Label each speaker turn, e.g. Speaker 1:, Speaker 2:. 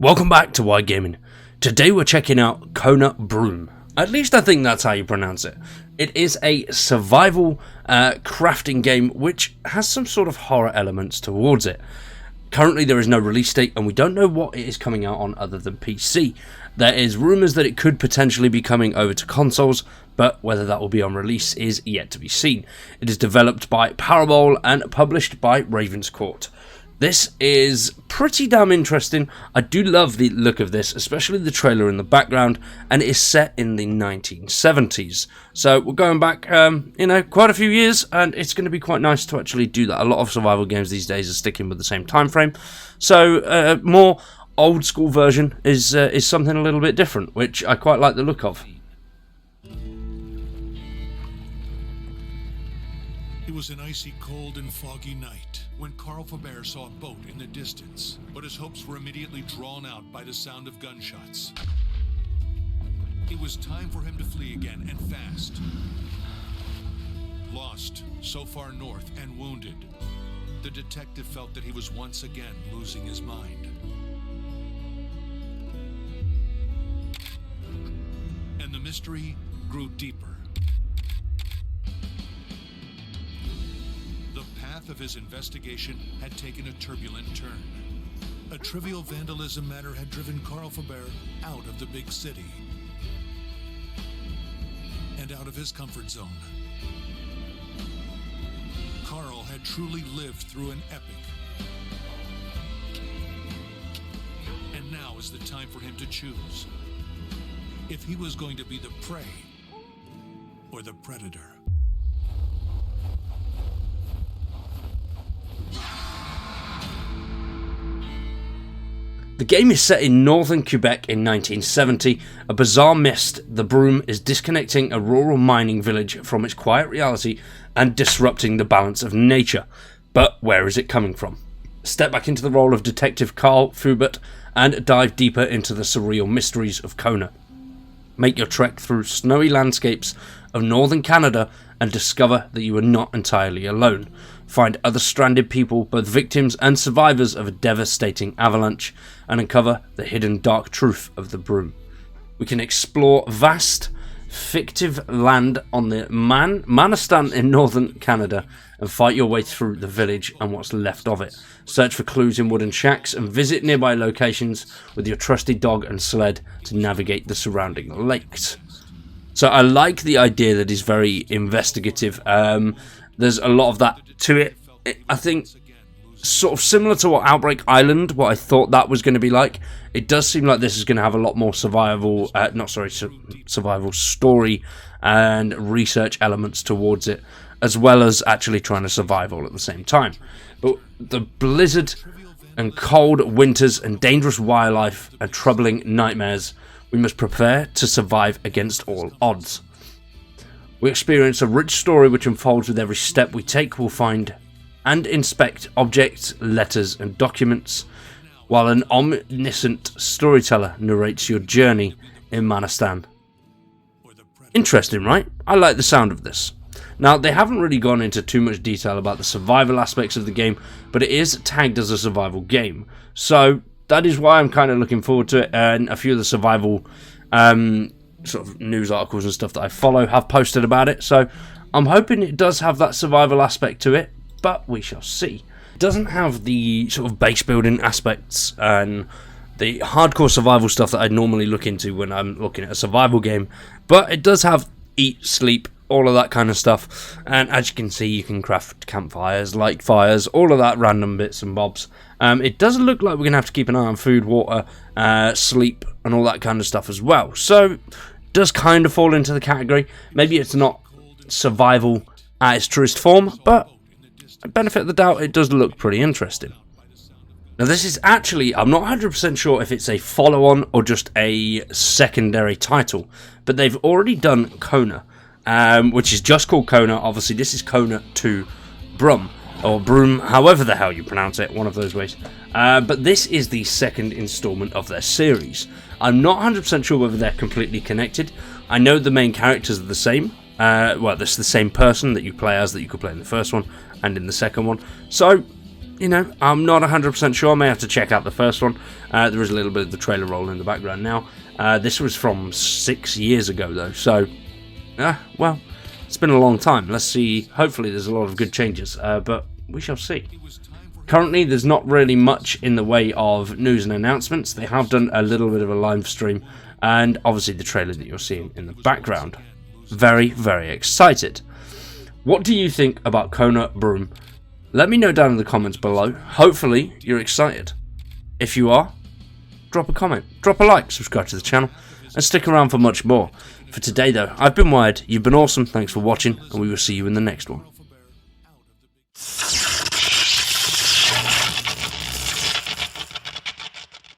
Speaker 1: Welcome back to Wide Gaming. Today we're checking out KONA BRUME. At least I think that's how you pronounce it. It is a survival crafting game which has some sort of horror elements towards it. Currently there is no release date and we don't know what it is coming out on other than PC. There is rumours that it could potentially be coming over to consoles, but whether that will be on release is yet to be seen. It is developed by Parabol and published by Ravenscourt. This is pretty damn interesting. I do love the look of this, especially the trailer in the background, and it is set in the 1970s. So we're going back, quite a few years, and it's going to be quite nice to actually do that. A lot of survival games these days are sticking with the same time frame, so more old school version is something a little bit different, which I quite like the look of.
Speaker 2: It was an icy, cold, and foggy night when Carl Faubert saw a boat in the distance, but his hopes were immediately drawn out by the sound of gunshots. It was time for him to flee again, and fast. Lost so far north and wounded, the detective felt that he was once again losing his mind. And the mystery grew deeper. The path of his investigation had taken a turbulent turn. A trivial vandalism matter had driven Carl Faubert out of the big city and out of his comfort zone. Carl had truly lived through an epic. And now is the time for him to choose if he was going to be the prey or the predator.
Speaker 1: The game is set in northern Quebec in 1970. A bizarre mist, the Brume, is disconnecting a rural mining village from its quiet reality and disrupting the balance of nature. But where is it coming from? Step back into the role of Detective Carl Faubert and dive deeper into the surreal mysteries of KONA. Make your trek through snowy landscapes of northern Canada and discover that you are not entirely alone. Find other stranded people, both victims and survivors of a devastating avalanche, and uncover the hidden dark truth of the Brume. We can explore vast, fictive land on the Manistan in northern Canada and fight your way through the village and what's left of it. Search for clues in wooden shacks and visit nearby locations with your trusty dog and sled to navigate the surrounding lakes. So I like the idea that it's very investigative. There's a lot of that to it. I think sort of similar to what Outbreak Island, what I thought that was going to be like. It does seem like this is going to have a lot more survival story and research elements towards it, as well as actually trying to survive all at the same time. But the blizzard and cold winters and dangerous wildlife and troubling nightmares, we must prepare to survive against all odds. We experience a rich story which unfolds with every step we take. We'll find and inspect objects, letters and documents, while an omniscient storyteller narrates your journey in Manistan. Interesting, right? I like the sound of this. Now, they haven't really gone into too much detail about the survival aspects of the game, but it is tagged as a survival game. So that is why I'm kind of looking forward to it, and a few of the survival sort of news articles and stuff that I follow have posted about it, so I'm hoping it does have that survival aspect to it, but we shall see. It doesn't have the sort of base building aspects and the hardcore survival stuff that I'd normally look into when I'm looking at a survival game, but it does have eat, sleep, all of that kind of stuff, and as you can see, you can craft campfires, light fires, all of that random bits and bobs. It does look like we're going to have to keep an eye on food, water, sleep, and all that kind of stuff as well, so does kind of fall into the category. Maybe it's not survival at its truest form, but benefit of the doubt, it does look pretty interesting. Now this is actually, I'm not 100% sure if it's a follow-on or just a secondary title, but they've already done KONA, which is just called KONA. Obviously this is KONA 2 BRUME, or BRUME, however the hell you pronounce it, one of those ways. But this is the second installment of their series. I'm not 100% sure whether they're completely connected. I know the main characters are the same. Well, it's the same person that you play as that you could play in the first one and in the second one. So you know, I'm not 100% sure. I may have to check out the first one. There is a little bit of the trailer roll in the background now. This was from 6 years ago, though, so, well, it's been a long time. Let's see. Hopefully there's a lot of good changes, but we shall see. Currently, there's not really much in the way of news and announcements. They have done a little bit of a live stream, and obviously the trailer that you're seeing in the background. Very, very excited. What do you think about KONA BRUME? Let me know down in the comments below. Hopefully, you're excited. If you are, drop a comment, drop a like, subscribe to the channel, and stick around for much more. For today, though, I've been Wired, you've been awesome, thanks for watching, and we will see you in the next one.